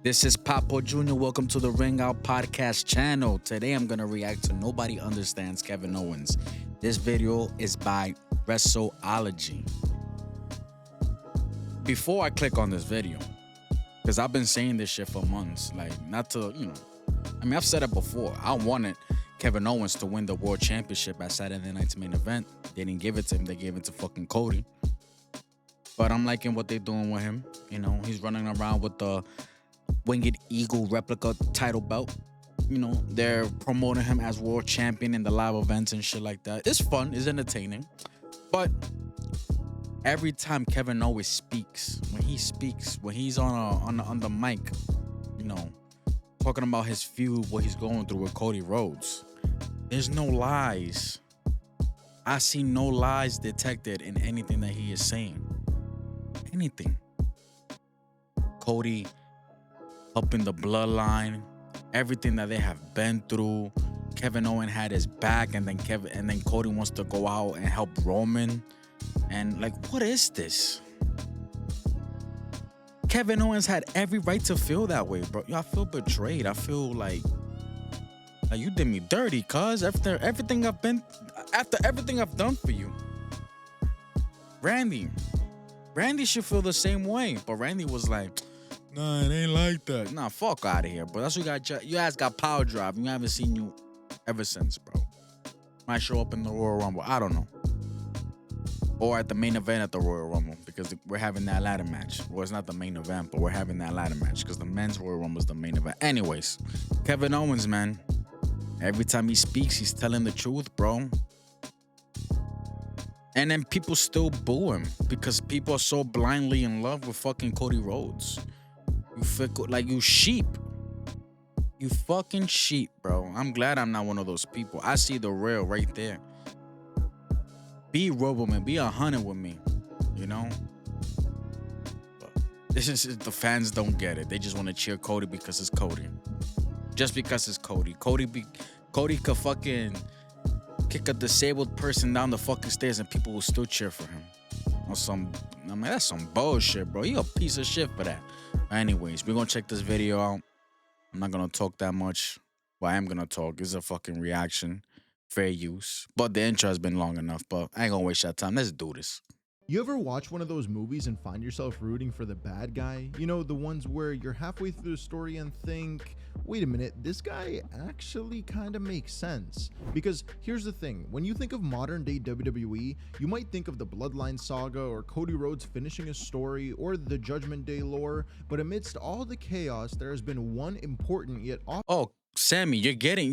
This is Papo Jr. Welcome to the Ring Out Podcast channel. Today I'm going to react to Nobody Understands Kevin Owens. This video is by WrestleOlogy. Before I click on this video, because I've been saying this shit for months, like not to, I've said it before. I wanted Kevin Owens to win the World Championship at Saturday Night's Main Event. They didn't give it to him. They gave it to fucking Cody. But I'm liking what they're doing with him. You know, he's running around with the Winged Eagle replica title belt. You know, they're promoting him as world champion in the live events and shit like that. It's fun, it's entertaining. But every time Kevin Owens speaks, when he's on the mic, you know, talking about his feud, what he's going through with Cody Rhodes, there's no lies. I see no lies detected in anything that he is saying. Anything. Cody helping the Bloodline, everything that they have been through. Kevin Owens had his back, and then Cody wants to go out and help Roman. And like, what is this? Kevin Owens had every right to feel that way, bro. I feel betrayed. I feel like you did me dirty, cuz after everything I've done for you. Randy should feel the same way, but Randy was like, nah, it ain't like that. Nah, fuck out of here, bro. That's what you got. You guys got power drive. We haven't seen you ever since, bro. Might show up in the Royal Rumble. I don't know. Or at the main event at the Royal Rumble, because we're having that ladder match. Well, it's not the main event, but we're having that ladder match because the men's Royal Rumble is the main event. Anyways, Kevin Owens, man. Every time he speaks, he's telling the truth, bro. And then people still boo him because people are so blindly in love with fucking Cody Rhodes. You fickle, like you sheep. You fucking sheep, bro. I'm glad I'm not one of those people. I see the real right there. Be real with me. Be 100 with me. You know? But this is the fans don't get it. They just want to cheer Cody because it's Cody. Just because it's Cody. Cody could fucking kick a disabled person down the fucking stairs and people will still cheer for him. That's some bullshit, bro. You a piece of shit for that. Anyways, we're gonna check this video out. I'm not gonna talk that much. Well, I am gonna talk. It's a fucking reaction. Fair use. But the intro has been long enough, but I ain't gonna waste your time. Let's do this. You ever watch one of those movies and find yourself rooting for the bad guy? You know, the ones where you're halfway through the story and think, wait a minute, this guy actually kind of makes sense. Because here's the thing, when you think of modern day WWE, you might think of the Bloodline saga or Cody Rhodes finishing a story or the Judgment Day lore, but amidst all the chaos, there has been one important yet Oh, Sammy, you're gonna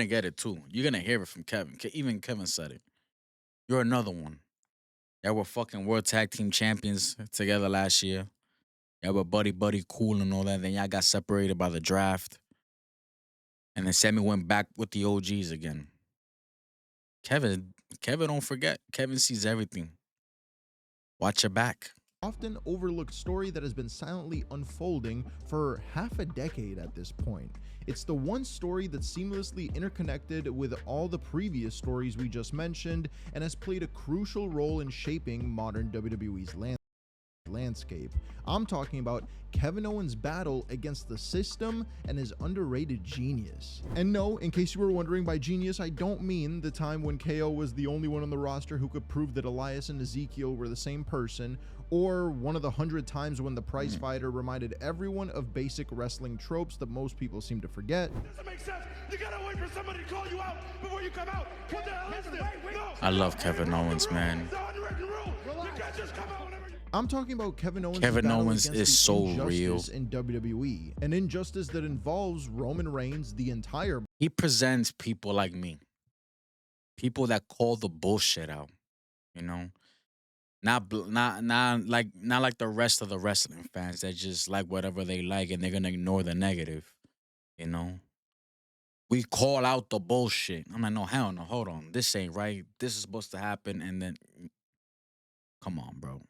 get it too. You're gonna hear it from Kevin. Even Kevin said it. You're another one. Y'all were fucking World Tag Team Champions together last year. Y'all were buddy cool and all that. Then y'all got separated by the draft. And then Sammy went back with the OGs again. Kevin don't forget. Kevin sees everything. Watch your back. often overlooked story that has been silently unfolding for half a decade at this point. It's the one story that's seamlessly interconnected with all the previous stories we just mentioned and has played a crucial role in shaping modern WWE's landscape. I'm talking about Kevin Owens' battle against the system and his underrated genius. And no, in case you were wondering, by genius, I don't mean the time when KO was the only one on the roster who could prove that Elias and Ezekiel were the same person, or one of the 100 times when the prize fighter reminded everyone of basic wrestling tropes that most people seem to forget. Doesn't make sense. You gotta wait for somebody to call you out before you come out. What the hell is this? No. I love Kevin Owens, man. It's the unwritten rule. You can't just come out whenever you... I'm talking about Kevin Owens' Kevin battle Owens against is the so injustice real. in WWE, an injustice that involves Roman Reigns, the entire He presents people like me. People that call the bullshit out, you know? Not like the rest of the wrestling fans that just like whatever they like and they're gonna ignore the negative, you know? We call out the bullshit. I'm like, no, hell no, hold on. This ain't right. This is supposed to happen, and then come on, bro.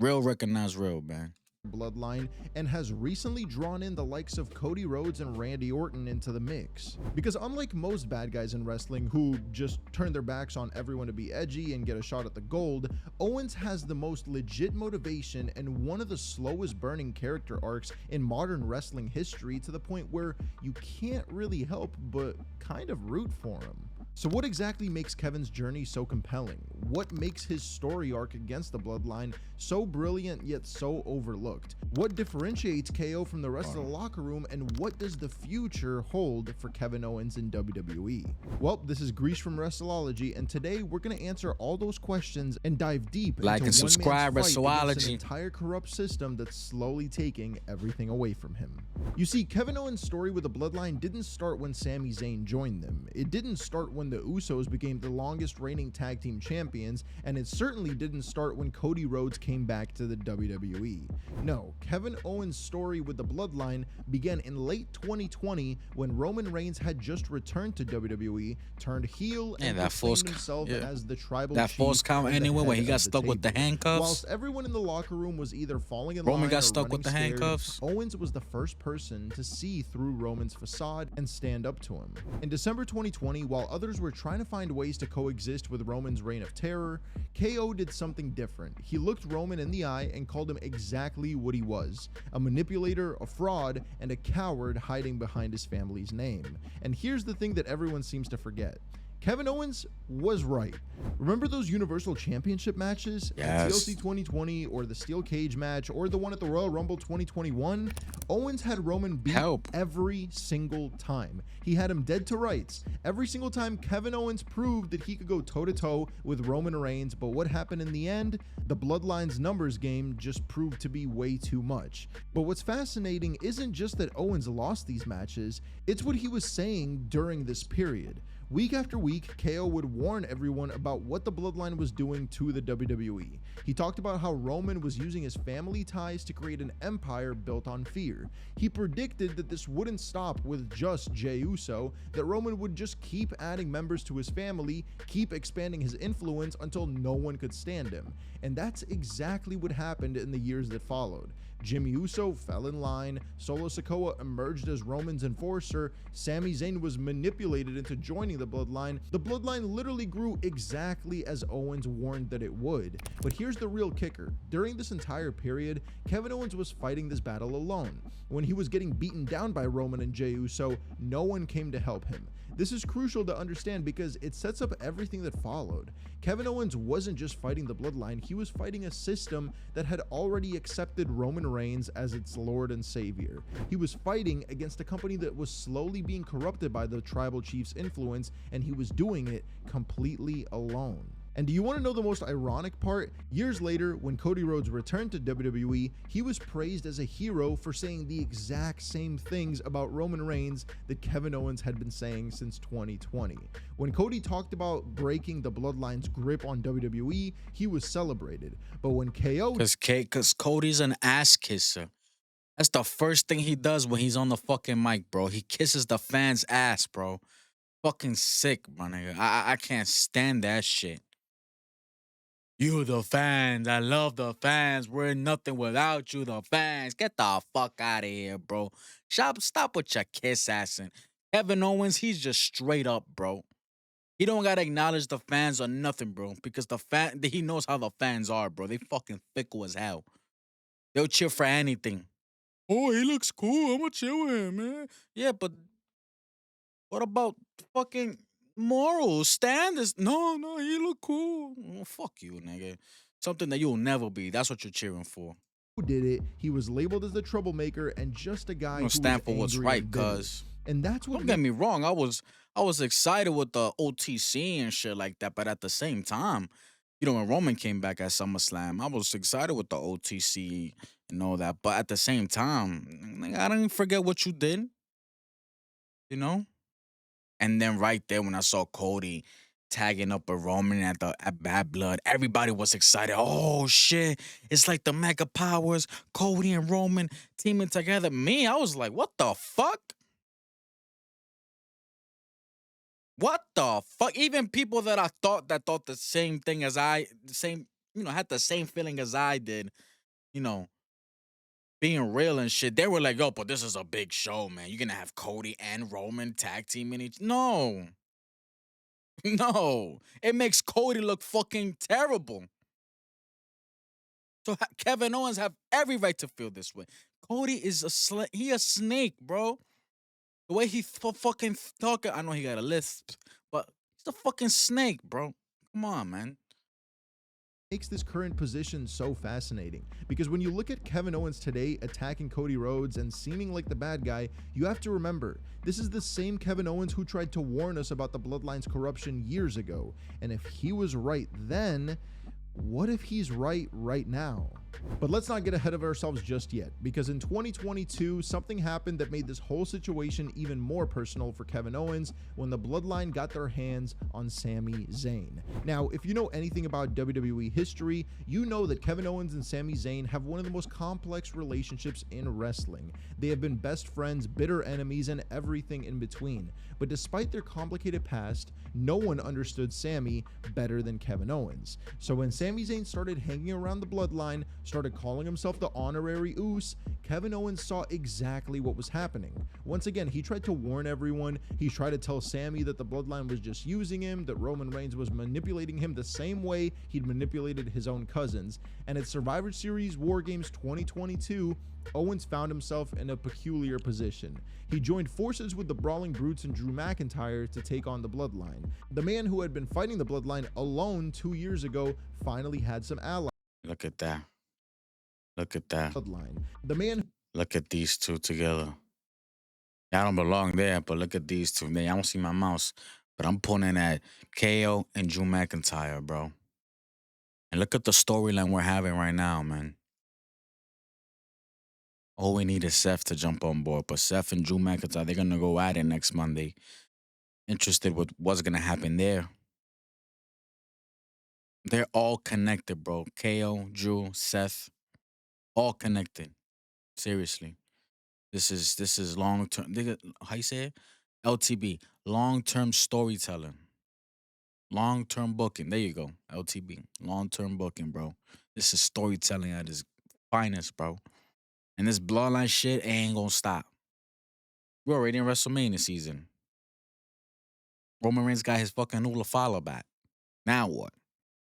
Real recognize real, man. Bloodline and has recently drawn in the likes of Cody Rhodes and Randy Orton into the mix. Because unlike most bad guys in wrestling who just turn their backs on everyone to be edgy and get a shot at the gold, Owens has the most legit motivation and one of the slowest burning character arcs in modern wrestling history, to the point where you can't really help but kind of root for him. So what exactly makes Kevin's journey so compelling? What makes his story arc against the Bloodline so brilliant yet so overlooked? What differentiates KO from the rest of the locker room, and what does the future hold for Kevin Owens in WWE? Well, this is Grease from Wrestleology, and today we're going to answer all those questions and dive deep Like into and subscribe, one man's fight against an Wrestleology. entire corrupt system that's slowly taking everything away from him. You see, Kevin Owens' story with the Bloodline didn't start when Sami Zayn joined them. It didn't start when the Usos became the longest reigning tag team champions, and it certainly didn't start when Cody Rhodes came back to the WWE. No, Kevin Owens' story with the Bloodline began in late 2020 when Roman Reigns had just returned to WWE, turned heel, and proclaimed himself as the tribal chief. That false count anyway when he got stuck with the handcuffs. Whilst everyone in the locker room was either falling in Roman line got or stuck running with the scared, handcuffs. Owens was the first person to see through Roman's facade and stand up to him. In December 2020, while others were trying to find ways to coexist with Roman's reign of terror, KO did something different. He looked Roman in the eye and called him exactly what he was: a manipulator, a fraud, and a coward hiding behind his family's name. And here's the thing that everyone seems to forget: Kevin Owens was right. Remember those Universal Championship matches? Yes. TLC 2020, or the Steel Cage match, or the one at the Royal Rumble 2021? Owens had Roman beat every single time. He had him dead to rights. Every single time Kevin Owens proved that he could go toe-to-toe with Roman Reigns, but what happened in the end? The Bloodline's numbers game just proved to be way too much. But what's fascinating isn't just that Owens lost these matches, it's what he was saying during this period. Week after week, KO would warn everyone about what the Bloodline was doing to the WWE. He talked about how Roman was using his family ties to create an empire built on fear. He predicted that this wouldn't stop with just Jey Uso, that Roman would just keep adding members to his family, keep expanding his influence until no one could stand him. And that's exactly what happened in the years that followed. Jimmy Uso fell in line, Solo Sikoa emerged as Roman's enforcer, Sami Zayn was manipulated into joining the Bloodline. The Bloodline literally grew exactly as Owens warned that it would. But here's the real kicker: during this entire period, Kevin Owens was fighting this battle alone. When he was getting beaten down by Roman and Jey Uso, no one came to help him. This is crucial to understand because it sets up everything that followed. Kevin Owens wasn't just fighting the Bloodline, he was fighting a system that had already accepted Roman Reigns as its Lord and Savior. He was fighting against a company that was slowly being corrupted by the tribal chief's influence, and he was doing it completely alone. And do you want to know the most ironic part? Years later, when Cody Rhodes returned to WWE, he was praised as a hero for saying the exact same things about Roman Reigns that Kevin Owens had been saying since 2020. When Cody talked about breaking the Bloodline's grip on WWE, he was celebrated. But when KO... Because Cody's an ass kisser. That's the first thing he does when he's on the fucking mic, bro. He kisses the fans' ass, bro. Fucking sick, my nigga. I can't stand that shit. You the fans, I love the fans. We're nothing without you, the fans. Get the fuck out of here, bro. Stop with your kiss assing. Kevin Owens, he's just straight up, bro. He don't gotta acknowledge the fans or nothing, bro. Because he knows how the fans are, bro. They fucking fickle as hell. They'll cheer for anything. Oh, he looks cool. I'm gonna chill with him, man. Yeah, but what about fucking morals, standards? No, he look cool. Oh, fuck you, nigga. Something that you'll never be. That's what you're cheering for. did it, he was labeled as the troublemaker and just a guy who stand for what's right, and bitter. cuz. And that's what Don't get me wrong. I was excited with the OTC and shit like that, but at the same time, when Roman came back at SummerSlam, I was excited with the OTC and all that. But at the same time, nigga, I didn't forget what you did, you know? And then right there, when I saw Cody tagging up a Roman at Bad Blood, everybody was excited. Oh shit! It's like the Mega Powers, Cody and Roman teaming together. Me, I was like, what the fuck? What the fuck? Even people that I thought the same thing as had the same feeling as I did, you know, being real and shit, they were like, yo, but this is a big show, man. You're gonna have Cody and Roman tag team in each. No. No. It makes Cody look fucking terrible. So Kevin Owens have every right to feel this way. Cody is he a snake, bro. The way he fucking talking, I know he got a lisp, but he's a fucking snake, bro. Come on, man. Makes this current position so fascinating, because when you look at Kevin Owens today attacking Cody Rhodes and seeming like the bad guy, you have to remember this is the same Kevin Owens who tried to warn us about the Bloodline's corruption years ago. And if he was right then, what if he's right now? But let's not get ahead of ourselves just yet, because in 2022, something happened that made this whole situation even more personal for Kevin Owens when the Bloodline got their hands on Sami Zayn. Now, if you know anything about WWE history, you know that Kevin Owens and Sami Zayn have one of the most complex relationships in wrestling. They have been best friends, bitter enemies, and everything in between. But despite their complicated past, no one understood Sami better than Kevin Owens. So when Sami Zayn started hanging around the Bloodline, started calling himself the honorary Uce, Kevin Owens saw exactly what was happening. Once again, he tried to warn everyone. He tried to tell Sami that the Bloodline was just using him, that Roman Reigns was manipulating him the same way he'd manipulated his own cousins. And at Survivor Series War Games 2022, Owens found himself in a peculiar position. He joined forces with the Brawling Brutes and Drew McIntyre to take on the Bloodline. The man who had been fighting the Bloodline alone 2 years ago finally had some allies. Look at that. Look at that. Bloodline. The man. Look at these two together. I don't belong there, but look at these two. I don't see my mouse, but I'm pointing at KO and Drew McIntyre, bro. And look at the storyline we're having right now, man. All we need is Seth to jump on board, but Seth and Drew McIntyre, they're gonna go at it next Monday. Interested with what's gonna happen there. They're all connected, bro. KO, Drew, Seth, all connected. Seriously. This is long term. How you say it? LTB. Long term storytelling. Long term booking. There you go. LTB. Long term booking, bro. This is storytelling at its finest, bro. And this Bloodline shit ain't gonna stop. We're already in WrestleMania season. Roman Reigns got his fucking Ula Fala back. Now what?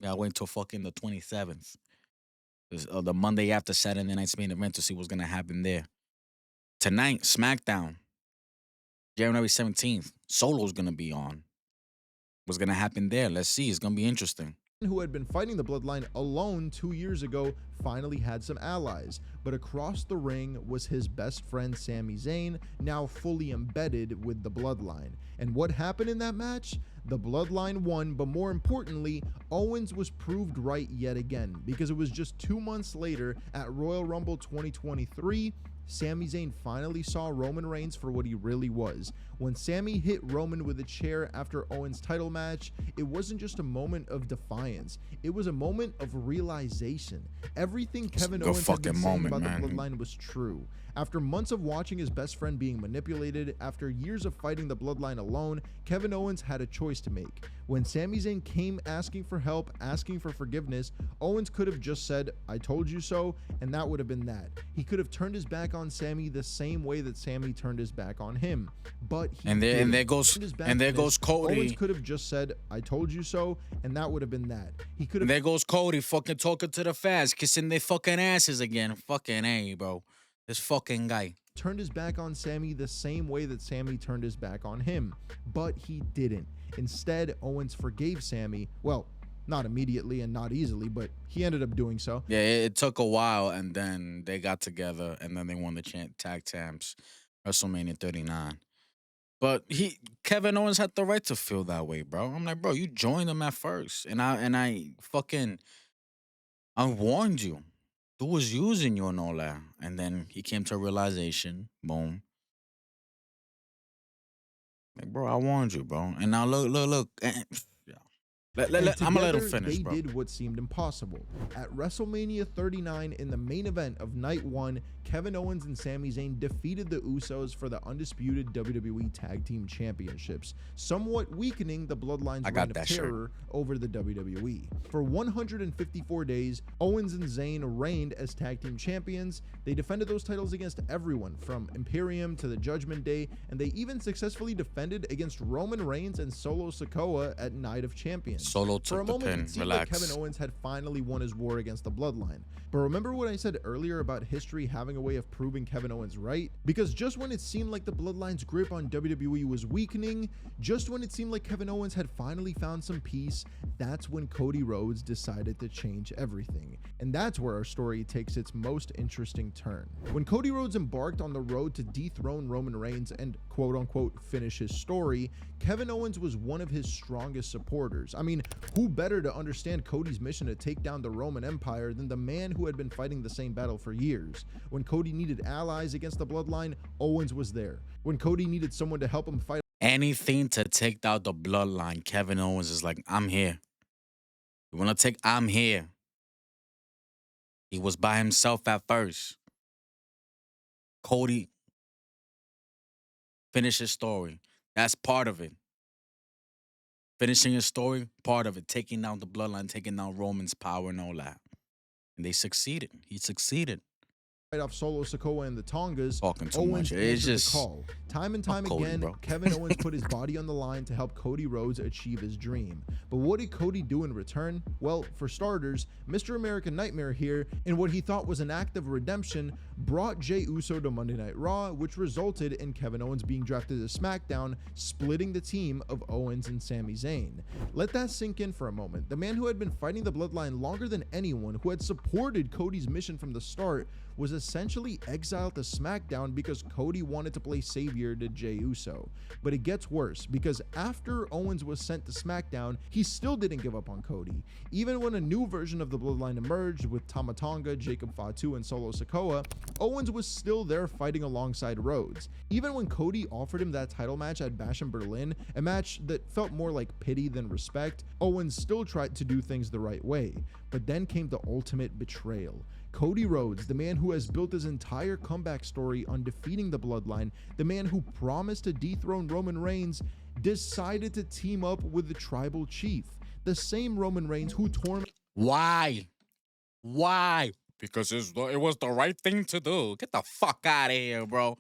Gotta wait until fucking the 27th. The Monday after Saturday night's main event to see what's gonna happen there. Tonight, SmackDown. January 17th. Solo's gonna be on. What's gonna happen there? Let's see. It's gonna be interesting. Who had been fighting the Bloodline alone 2 years ago finally had some allies, but across the ring was his best friend Sami Zayn, now fully embedded with the Bloodline. And what happened in that match? The Bloodline won, but more importantly, Owens was proved right yet again, because it was just 2 months later at Royal Rumble 2023, Sami Zayn finally saw Roman Reigns for what he really was. When Sami hit Roman with a chair after Owens' title match, it wasn't just a moment of defiance. It was a moment of realization. Everything Kevin Owens had been saying about the Bloodline was true. After months of watching his best friend being manipulated, after years of fighting the Bloodline alone, Kevin Owens had a choice to make. When Sami Zayn came asking for help, asking for forgiveness, Owens could have just said, "I told you so," and that would have been that. He could have turned his back on Sami the same way that Sami turned his back on him. But he there goes Cody. Owens could have just said, "I told you so," and that would have been that. He could have. And there goes Cody fucking talking to the fans, kissing their fucking asses again. Fucking A, bro. This fucking guy turned his back on Sami the same way that Sami turned his back on him, but he didn't. Instead, Owens forgave Sami. Well, not immediately and not easily, but he ended up doing so. Yeah, it took a while, and then they got together, and then they won the tag champs, WrestleMania 39. But Kevin Owens had the right to feel that way, bro. I'm like, bro, you joined him at first, and I warned you. Who was using you and all that? And then he came to a realization. Boom. Like, bro, I warned you, bro. And now look. I'm gonna let him finish, they bro. did what seemed impossible. At WrestleMania 39, in the main event of Night 1, Kevin Owens and Sami Zayn defeated the Usos for the undisputed WWE Tag Team Championships, somewhat weakening the Bloodline's reign of terror over the WWE. For 154 days, Owens and Zayn reigned as Tag Team Champions. They defended those titles against everyone from Imperium to the Judgment Day, and they even successfully defended against Roman Reigns and Solo Sikoa at Night of Champions. Solo took For a moment, the pin. it seemed like Kevin Owens had finally won his war against the Bloodline. But remember what I said earlier about history having a way of proving Kevin Owens right? Because just when it seemed like the Bloodline's grip on WWE was weakening, just when it seemed like Kevin Owens had finally found some peace, that's when Cody Rhodes decided to change everything. And that's where our story takes its most interesting turn. When Cody Rhodes embarked on the road to dethrone Roman Reigns and quote-unquote finish his story, Kevin Owens was one of his strongest supporters. I mean, who better to understand Cody's mission to take down the Roman Empire than the man who had been fighting the same battle for years? When Cody needed allies against the Bloodline, Owens was there. When Cody needed someone to help him fight anything to take down the Bloodline, Kevin Owens is like, I'm here. You want to take, I'm here. He was by himself at first. Cody finished his story. That's part of it. Finishing his story, part of it. Taking down the Bloodline, taking down Roman's power and all that. And they succeeded. He succeeded. off Solo Sikoa and the Tongas, Talking too Owens much. It's answered just the call. Time and time Cody, again, bro. Kevin Owens put his body on the line to help Cody Rhodes achieve his dream. But what did Cody do in return? Well, for starters, Mr. American Nightmare here, in what he thought was an act of redemption, brought Jey Uso to Monday Night Raw, which resulted in Kevin Owens being drafted to SmackDown, splitting the team of Owens and Sami Zayn. Let that sink in for a moment. The man who had been fighting the Bloodline longer than anyone, who had supported Cody's mission from the start, was essentially exiled to SmackDown because Cody wanted to play savior to Jey Uso. But it gets worse, because after Owens was sent to SmackDown, he still didn't give up on Cody. Even when a new version of the Bloodline emerged with Tama Tonga, Jacob Fatu, and Solo Sikoa, Owens was still there fighting alongside Rhodes. Even when Cody offered him that title match at Bash in Berlin, a match that felt more like pity than respect, Owens still tried to do things the right way. But then came the ultimate betrayal. Cody Rhodes, the man who has built his entire comeback story on defeating the Bloodline, the man who promised to dethrone Roman Reigns, decided to team up with the tribal chief, the same Roman Reigns who tormented. Why? Why? Because it was the right thing to do. Get the fuck out of here, bro.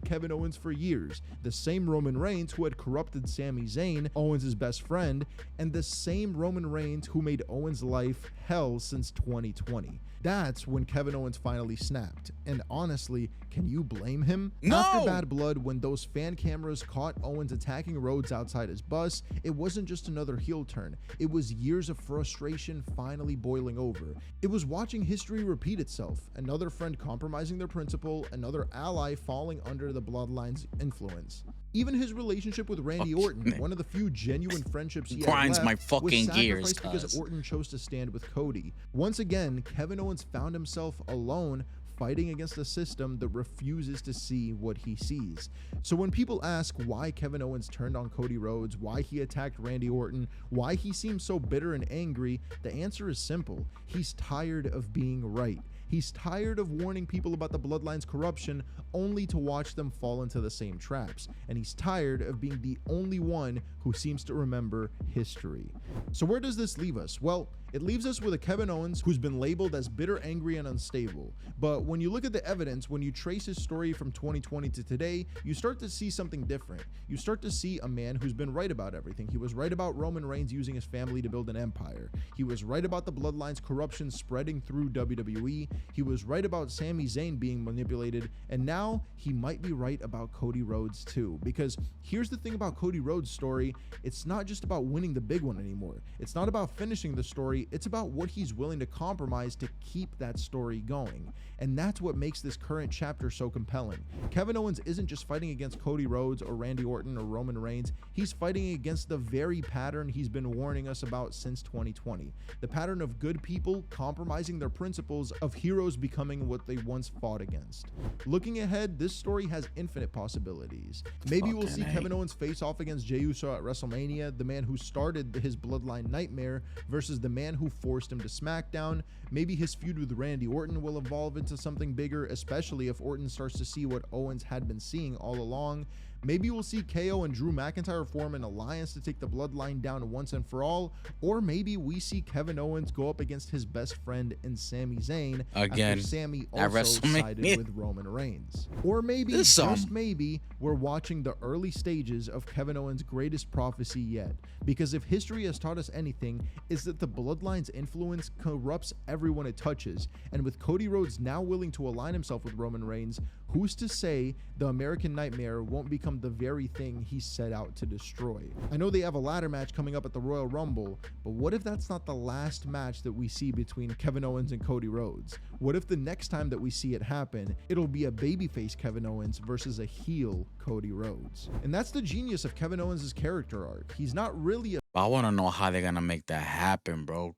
Kevin Owens for years, the same Roman Reigns who had corrupted Sami Zayn, Owens' best friend, and the same Roman Reigns who made Owens' life hell since 2020. That's when Kevin Owens finally snapped. And honestly, can you blame him? No! After Bad Blood, when those fan cameras caught Owens attacking Rhodes outside his bus, it wasn't just another heel turn. It was years of frustration finally boiling over. It was watching history repeat itself. Another friend compromising their principle, another ally falling under the Bloodline's influence. Even his relationship with Randy Orton, one of the few genuine friendships he had Grinds left, my fucking was gears, sacrificed because cuz. Orton chose to stand with Cody. Once again, Kevin Owens found himself alone, fighting against a system that refuses to see what he sees. So when people ask why Kevin Owens turned on Cody Rhodes, why he attacked Randy Orton, why he seems so bitter and angry, the answer is simple. He's tired of being right. He's tired of warning people about the Bloodline's corruption only to watch them fall into the same traps. And he's tired of being the only one who seems to remember history. So where does this leave us? Well, it leaves us with a Kevin Owens who's been labeled as bitter, angry, and unstable. But when you look at the evidence, when you trace his story from 2020 to today, you start to see something different. You start to see a man who's been right about everything. He was right about Roman Reigns using his family to build an empire. He was right about the Bloodline's corruption spreading through WWE. He was right about Sami Zayn being manipulated. And now he might be right about Cody Rhodes too. Because here's the thing about Cody Rhodes' story. It's not just about winning the big one anymore. It's not about finishing the story. It's about what he's willing to compromise to keep that story going. And that's what makes this current chapter so compelling. Kevin Owens isn't just fighting against Cody Rhodes or Randy Orton or Roman Reigns. He's fighting against the very pattern he's been warning us about since 2020. The pattern of good people compromising their principles, of heroes becoming what they once fought against. Looking ahead, this story has infinite possibilities. Maybe we'll see Kevin Owens face off against Jey Uso at WrestleMania, the man who started his Bloodline nightmare, versus the man man who forced him to SmackDown. Maybe his feud with Randy Orton will evolve into something bigger, especially if Orton starts to see what Owens had been seeing all along. Maybe we'll see KO and Drew McIntyre form an alliance to take the Bloodline down once and for all, or maybe we see Kevin Owens go up against his best friend in Sami Zayn Again, after Sami at also WrestleMania. sided with Roman Reigns. Or maybe, This just maybe, we're watching the early stages of Kevin Owens' greatest prophecy yet. Because if history has taught us anything, it's that the Bloodline's influence corrupts everyone it touches, and with Cody Rhodes now willing to align himself with Roman Reigns, who's to say the American Nightmare won't become the very thing he set out to destroy? I know they have a ladder match coming up at the Royal Rumble, but what if that's not the last match that we see between Kevin Owens and Cody Rhodes? What if the next time that we see it happen, it'll be a babyface Kevin Owens versus a heel Cody Rhodes? And that's the genius of Kevin Owens' character arc. He's not really a I want to know how they're gonna make that happen, bro.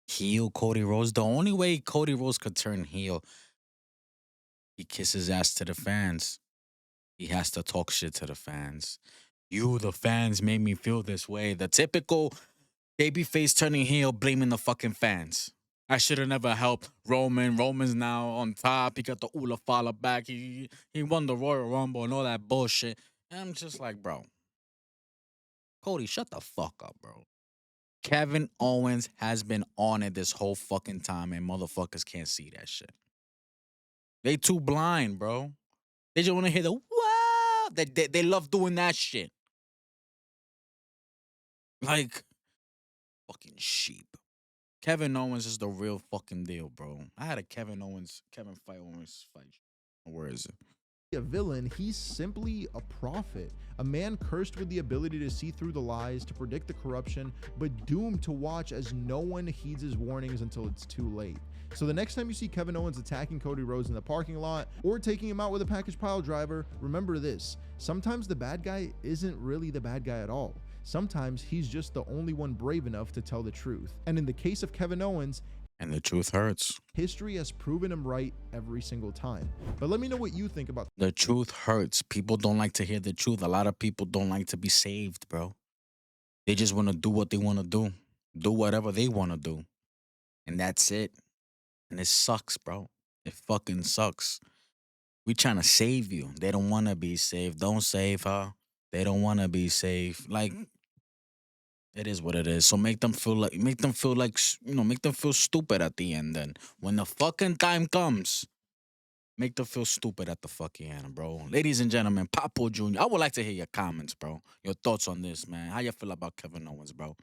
Heel Cody Rhodes. The only way Cody Rhodes could turn heel, he kisses ass to the fans. He has to talk shit to the fans. You, the fans, made me feel this way. The typical babyface turning heel, blaming the fucking fans. I should have never helped Roman. Roman's now on top. He got the Ula Fala back. He won the Royal Rumble and all that bullshit. And I'm just like, bro, Cody, shut the fuck up, bro. Kevin Owens has been on it this whole fucking time, and motherfuckers can't see that shit. They too blind, bro. They just want to hear the wow. They love doing that shit. Like, fucking sheep. Kevin Owens is the real fucking deal, bro. I had a Kevin Owens fight. Where is it? villain, he's simply a prophet, a man cursed with the ability to see through the lies, to predict the corruption, but doomed to watch as no one heeds his warnings until it's too late. So the next time you see Kevin Owens attacking Cody Rhodes in the parking lot or taking him out with a package pile driver, remember this: sometimes the bad guy isn't really the bad guy at all. Sometimes he's just the only one brave enough to tell the truth. And in the case of Kevin Owens, And the truth hurts. history has proven him right every single time. But let me know what you think about The truth hurts. People don't like to hear the truth. A lot of people don't like to be saved, bro. They just want to do what they want to do whatever they want to do. And that's it. And it sucks, bro. It fucking sucks. We trying to save you. They don't want to be saved. Don't save her. They don't want to be saved. Like, it is what it is. So make them feel like, make them feel stupid at the end. Then when the fucking time comes, make them feel stupid at the fucking end, bro. Ladies and gentlemen, Papo Jr., I would like to hear your comments, bro. Your thoughts on this, man. How you feel about Kevin Owens, bro?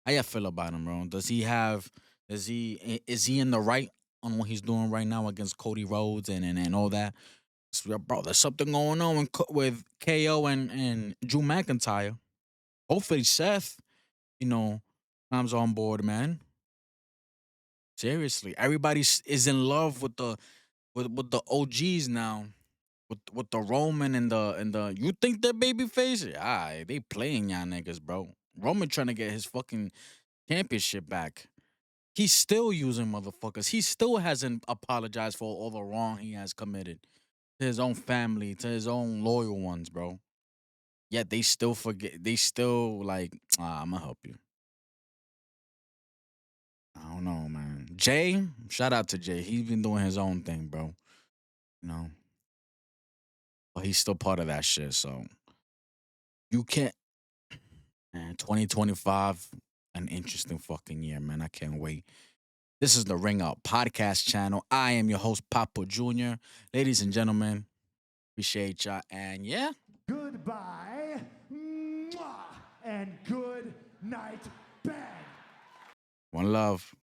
How you feel about him, bro? Is he in the right on what he's doing right now against Cody Rhodes and all that? So, bro, there's something going on with KO and Drew McIntyre. Hopefully Seth, comes on board, man. Seriously, everybody is in love with the OGs now, with the Roman and the. You think they're babyface? Yeah, they playing y'all niggas, bro. Roman trying to get his fucking championship back. He's still using motherfuckers. He still hasn't apologized for all the wrong he has committed to his own family, to his own loyal ones, bro. Yet they still forget. They still like, I'm gonna help you. I don't know, man. Jay, shout out to Jay. He's been doing his own thing, bro. You know, but he's still part of that shit. So you can't. Man, 2025, an interesting fucking year, man. I can't wait. This is the Ring Out Podcast channel. I am your host, Papa Jr. Ladies and gentlemen, appreciate y'all. And yeah. Goodbye. Mwah, and good night, bang. One love.